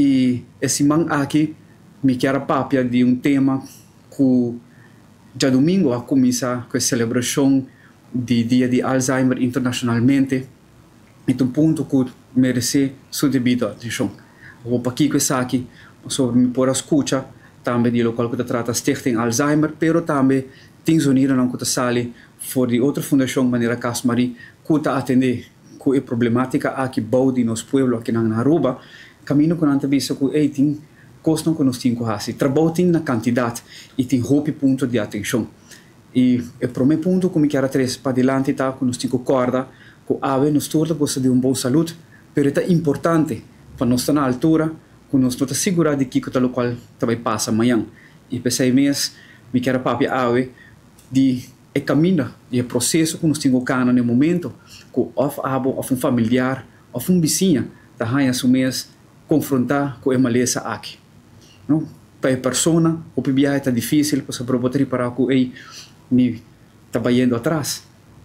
E esse man aqui me quer papia de tema que já domingo a começar com a celebração do Dia de Alzheimer internacionalmente. É ponto que merece sua devida atenção. Vou para aqui com essa aqui sobre me por escuta também de local que trata Stichting Alzheimer, pero também tem zonira não que sale for de outra fundação maneira Casmari que atender com a problemática aqui bau de nos pueblo aqui na Aruba, caminho com anta vista que tem costam que nós temos assim, trabalho tem na quantidade e tem roupa ponto de atenção. E o primeiro ponto que me quero trazer para adiante tá que nós temos corda que ave nos torna gosta de bom saúde, pero é importante para nós estar na altura que nós não segura de que o local também passa amanhã. E pensei mesmo, me quero papi ave de é caminho e é processo que nós temos cana no momento que of um familiar, of um vizinho da rainha sumês confrontar com a maleza aqui. Não? Para a pessoa, o viagem está difícil, para poder preparar com ele, me está indo atrás,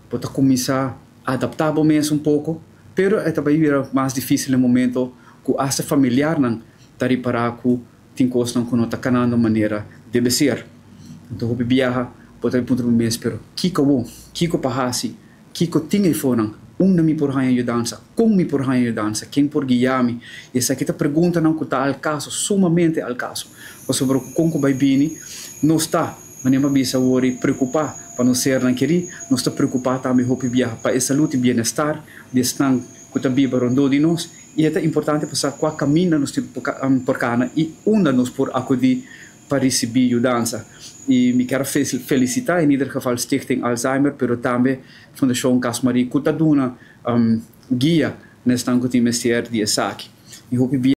para começar a adaptar mesmo pouco, pero é também mais difícil no momento que a familiar não está preparado com tem coisas que não está canando maneira deve ser. Então o viagem pode ponto no mês, pero kiko bom, kiko pahasi, kiko tinha fora na mi por hanha dança, como mi por hanha dança, quem por guiame, e essa aqui pergunta não que está ao caso, sumamente ao caso, sobre como vai bem, não está, mas nem bisa worry preocupar para não ser naquele, não está preocupado também hope viajar para a saúde e bem-estar, de estar que está viva rondou de nós, e é importante passar qual caminho nós temos por cana e nos por acudir para receber ajuda. E me quero felicitar em ieder geval Stichting Alzheimer, pero também Fundação Casmari que está dando guia nesta que tem de essa aqui.